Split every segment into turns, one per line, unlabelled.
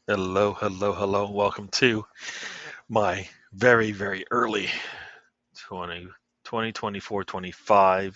Hello, hello, hello. Welcome to my very, very early 2024-25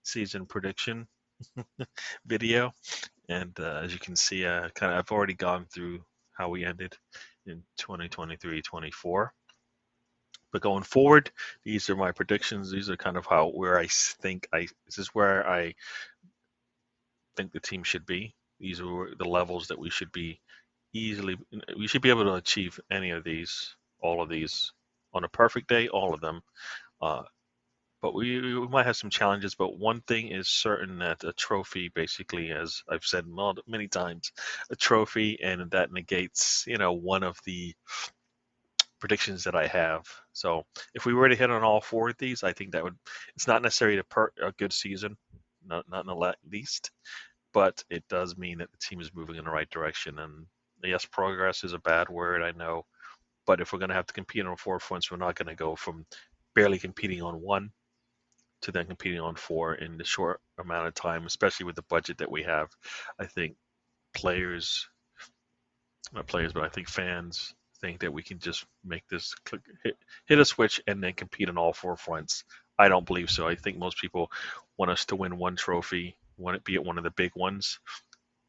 season prediction video. And as you can see, I've already gone through how we ended in 2023-24. But going forward, these are my predictions. These are kind of how where I think I this is where I think the team should be. These are the levels that easily we should be able to achieve any of these, all of these on a perfect day, all of them. Uh, but we might have some challenges. But one thing is certain that a trophy, basically, as I've said many times, a trophy, and that negates, one of the predictions that I have. So if we were to hit on all four of these, I think that would. It's not necessarily a good season, not in the least, but it does mean that the team is moving in the right direction. And yes, progress is a bad word, I know, but if we're going to have to compete on four fronts, we're not going to go from barely competing on one to then competing on four in the short amount of time, especially with the budget that we have. I think players, not players, but I think fans think that we can just make this hit a switch and then compete on all four fronts. I don't believe so. I think most people want us to win one trophy, want it be it one of the big ones.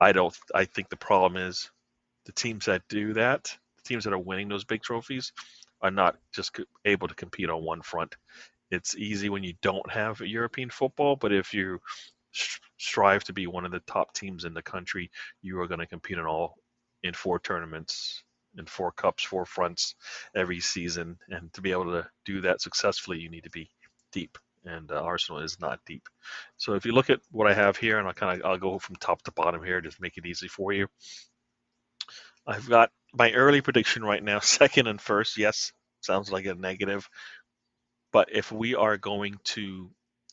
I don't. I think the problem is the teams that do that, the teams that are winning those big trophies, are not just able to compete on one front. It's easy when you don't have European football, but if you strive to be one of the top teams in the country, you are going to compete in four tournaments, in four cups, four fronts every season. And to be able to do that successfully, you need to be deep. And Arsenal is not deep. So if you look at what I have here, and I'll go from top to bottom here, just make it easy for you. I've got my early prediction right now, second and first. Yes, sounds like a negative, but if we are going to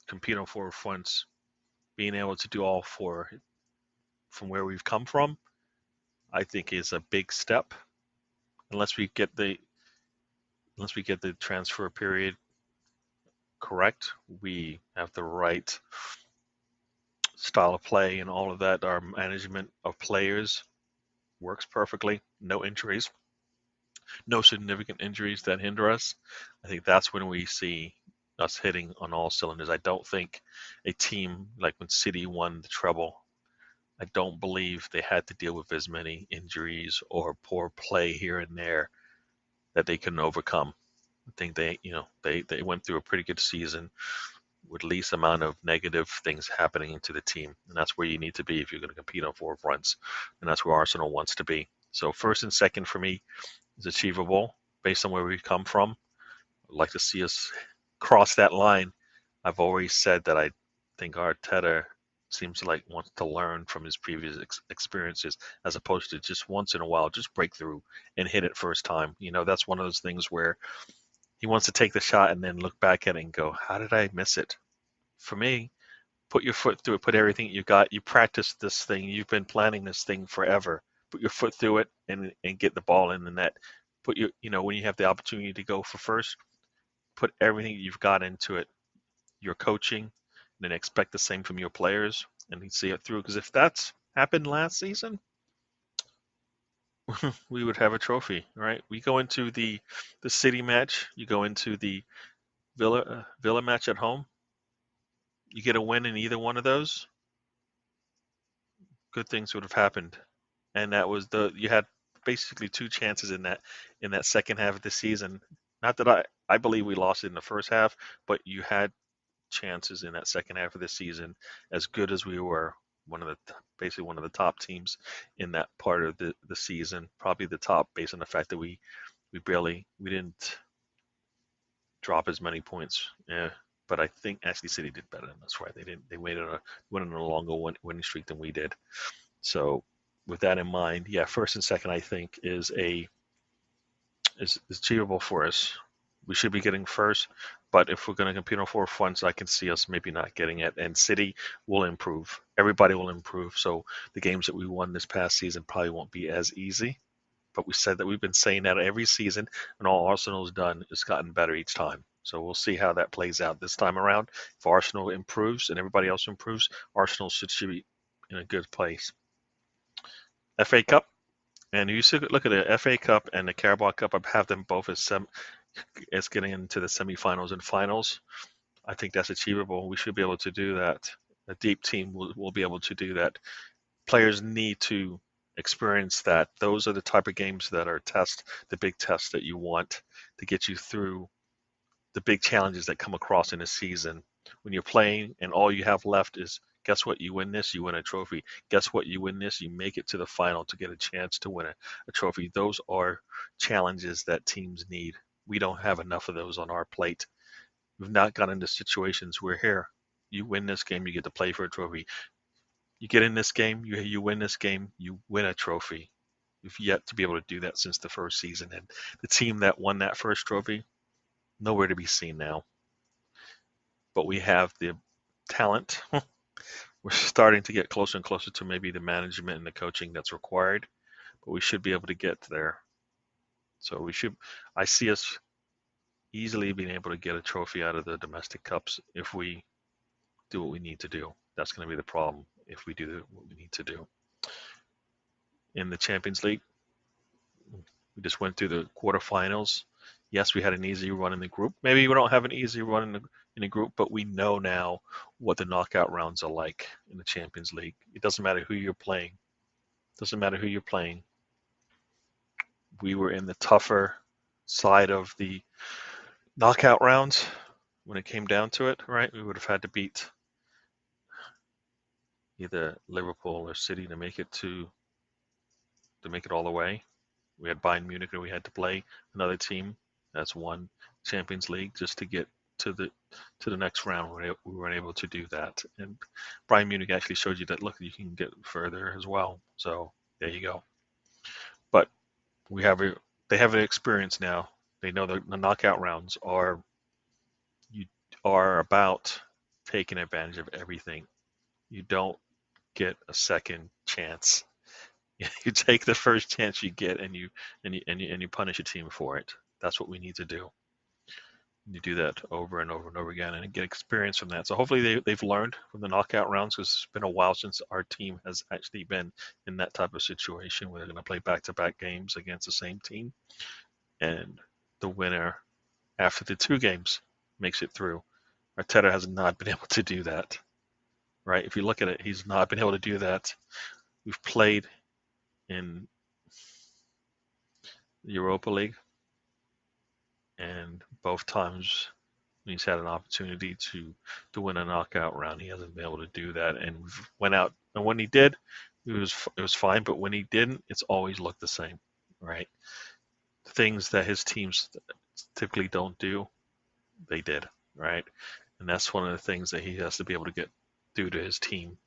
compete on four fronts, being able to do all four from where we've come from, I think is a big step. Unless we get the transfer period correct, we have the right style of play and all of that. Our management of players works perfectly. No injuries, no significant injuries that hinder us. I think that's when we see us hitting on all cylinders. I don't think a team like when City won the treble, I don't believe they had to deal with as many injuries or poor play here and there that they couldn't overcome. I think they went through a pretty good season with least amount of negative things happening into the team, and that's where you need to be if you're going to compete on four fronts, and that's where Arsenal wants to be. So first and second for me is achievable based on where we come from. I'd like to see us cross that line. I've always said that I think Arteta seems like wants to learn from his previous experiences as opposed to just once in a while just break through and hit it first time. That's one of those things where he wants to take the shot and then look back at it and go, how did I miss it? For me, put your foot through it, put everything you got. You practice this thing. You've been planning this thing forever. Put your foot through it and get the ball in the net. When you have the opportunity to go for first, put everything you've got into it. Your coaching, and then expect the same from your players and see it through. Because if that's happened last season, we would have a trophy, right? We go into the City match. You go into the Villa match at home. You get a win in either one of those, good things would have happened. And that was you had basically two chances in that second half of the season. Not that I believe we lost it in the first half, but you had chances in that second half of the season. As good as we were, basically one of the top teams in that part of the season, probably the top based on the fact that we didn't drop as many points. Yeah, but I think actually City did better than us, right? They went on a longer winning streak than we did. So with that in mind, yeah, first and second I think is achievable for us. We should be getting first, but if we're going to compete on four fronts, I can see us maybe not getting it. And City will improve. Everybody will improve. So the games that we won this past season probably won't be as easy. But we've been saying that every season, and all Arsenal's done is gotten better each time. So we'll see how that plays out this time around. If Arsenal improves and everybody else improves, Arsenal should be in a good place. FA Cup, And you should look at the FA Cup and the Carabao Cup. I have them both as getting into the semifinals and finals. I think that's achievable. We should be able to do that. A deep team will be able to do that. Players need to experience that. Those are the type of games that are the big tests that you want to get you through the big challenges that come across in a season. When you're playing and all you have left is, guess what, you win this, you win a trophy. Guess what, you win this, you make it to the final to get a chance to win a trophy. Those are challenges that teams need. We don't have enough of those on our plate. We've not gotten into situations where here, you win this game, you get to play for a trophy. You get in this game, you win this game, you win a trophy. We've yet to be able to do that since the first season. And the team that won that first trophy, nowhere to be seen now. But we have the talent. We're starting to get closer and closer to maybe the management and the coaching that's required, but we should be able to get there. So I see us easily being able to get a trophy out of the domestic cups if we do what we need to do. That's going to be the problem if we do what we need to do. In the Champions League, we just went through the quarterfinals. Yes, we had an easy run in the group. Maybe we don't have an easy run in the group, but we know now what the knockout rounds are like in the Champions League. It doesn't matter who you're playing. Doesn't matter who you're playing. We were in the tougher side of the knockout rounds when it came down to it, right? We would have had to beat either Liverpool or City to make it all the way. We had Bayern Munich and we had to play another team that's won Champions League just to get to the next round. We weren't able to do that, and Bayern Munich actually showed you that look, you can get further as well. So there you go. But they have an experience now. They know the knockout rounds are about taking advantage of everything. You don't get a second chance. You take the first chance you get, and you punish your team for it. That's what we need to do. You do that over and over and over again, and get experience from that. So hopefully they've learned from the knockout rounds, because it's been a while since our team has actually been in that type of situation where they're going to play back-to-back games against the same team, and the winner after the two games makes it through. Arteta has not been able to do that, right? If you look at it, he's not been able to do that. We've played in the Europa League, and both times he's had an opportunity to win a knockout round, he hasn't been able to do that. And we went out, and when he did, it was fine. But when he didn't, it's always looked the same, right? Things that his teams typically don't do, they did, right? And that's one of the things that he has to be able to do to his team.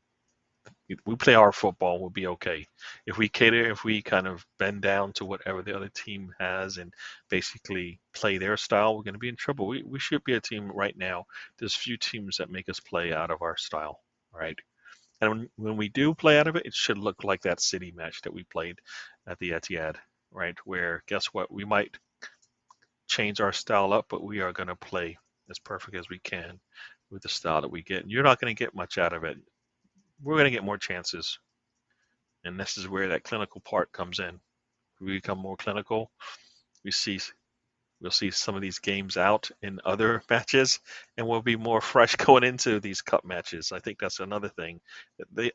We play our football, we'll be okay. If we kind of bend down to whatever the other team has and basically play their style, we're going to be in trouble. We should be a team right now. There's few teams that make us play out of our style, right? And when we do play out of it, it should look like that City match that we played at the Etihad, right? Where, guess what? We might change our style up, but we are going to play as perfect as we can with the style that we get. And you're not going to get much out of it. We're going to get more chances. And this is where that clinical part comes in. We become more clinical. We'll see some of these games out in other matches, and we'll be more fresh going into these cup matches. I think that's another thing.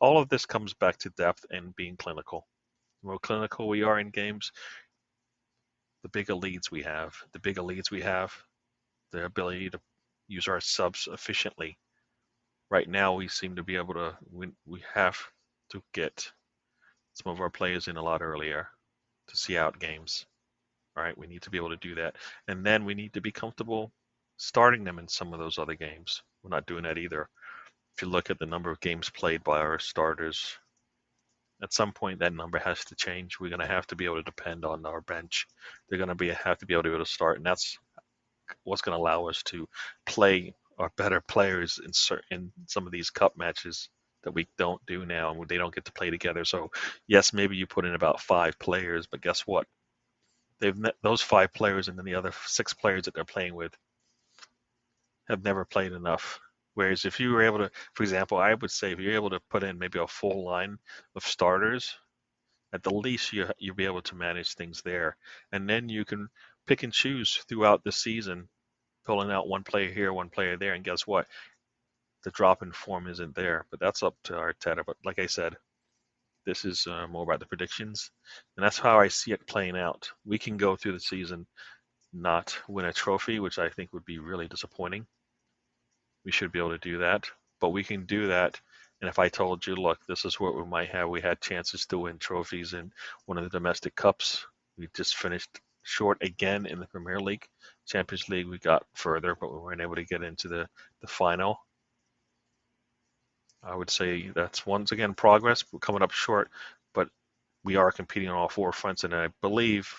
All of this comes back to depth and being clinical. The more clinical we are in games, the bigger leads we have. The ability to use our subs efficiently. Right now, we seem to be able to. We have to get some of our players in a lot earlier to see out games. All right, we need to be able to do that. And then we need to be comfortable starting them in some of those other games. We're not doing that either. If you look at the number of games played by our starters, at some point that number has to change. We're going to have to be able to depend on our bench. They're going to have to be able to start, and that's what's going to allow us to play our better players in some of these cup matches that we don't do now, and they don't get to play together. So yes, maybe you put in about 5 players, but guess what? Those 5 players and then the other 6 players that they're playing with have never played enough. Whereas if you were able to, for example, I would say if you're able to put in maybe a full line of starters, At the least, you'll be able to manage things there, and then you can pick and choose throughout the season, pulling out one player here, one player there, and guess what? The drop in form isn't there. But that's up to Arteta. But like I said, this is more about the predictions, and that's how I see it playing out. We can go through the season not win a trophy, which I think would be really disappointing. We should be able to do that, but we can do that. And if I told you, look, this is what we might have, we had chances to win trophies in one of the domestic cups. We just finished short again in the Premier League. Champions League, we got further, but we weren't able to get into the final. I would say that's once again progress. We're coming up short, but we are competing on all four fronts, and I believe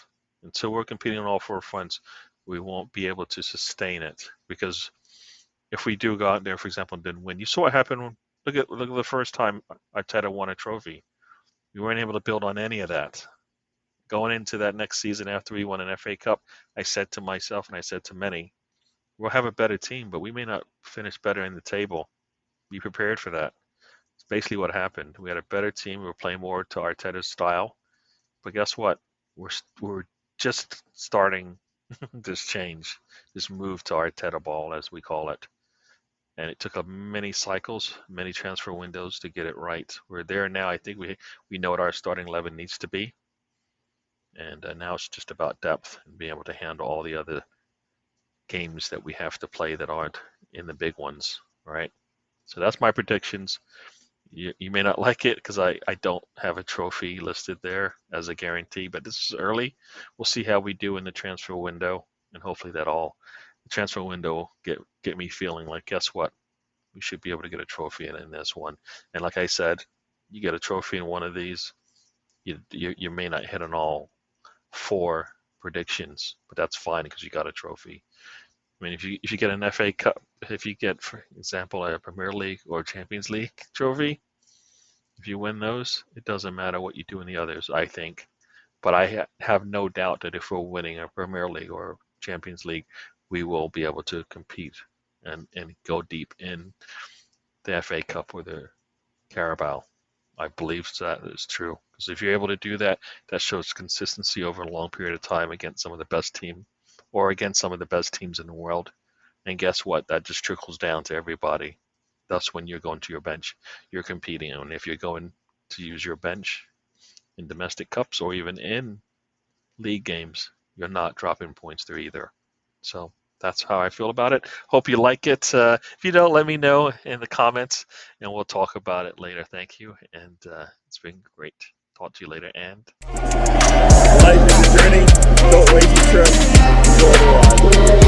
until we're competing on all four fronts, we won't be able to sustain it. Because if we do go out there, for example, and didn't win, you saw what happened. Look at the first time Arteta won a trophy. We weren't able to build on any of that. Going into that next season after we won an FA Cup, I said to myself and I said to many, we'll have a better team, but we may not finish better in the table. Be prepared for that. It's basically what happened. We had a better team. We were playing more to Arteta's style. But guess what? We're just starting this change, this move to Arteta ball, as we call it. And it took up many cycles, many transfer windows to get it right. We're there now. I think we know what our starting 11 needs to be. And now it's just about depth and being able to handle all the other games that we have to play that aren't in the big ones, right? So that's my predictions. You may not like it because I don't have a trophy listed there as a guarantee, but this is early. We'll see how we do in the transfer window, and hopefully the transfer window get me feeling like, guess what? We should be able to get a trophy in this one. And like I said, you get a trophy in one of these, you may not hit on all four predictions, but that's fine because you got a trophy. I mean, if you get an FA Cup, if you get, for example, a Premier League or Champions League trophy, if you win those, it doesn't matter what you do in the others, I think. But I have no doubt that if we're winning a Premier League or Champions League, we will be able to compete and go deep in the FA Cup or the Carabao. I believe that is true. Because if you're able to do that, that shows consistency over a long period of time against some of the best team or against some of the best teams in the world. And guess what? That just trickles down to everybody. Thus, when you're going to your bench, you're competing. And if you're going to use your bench in domestic cups or even in league games, you're not dropping points there either. So that's how I feel about it. Hope you like it. If you don't, let me know in the comments, and we'll talk about it later. Thank you, and it's been great. Talk to you later, and
life is a journey. Don't waste your trip. Enjoy the ride.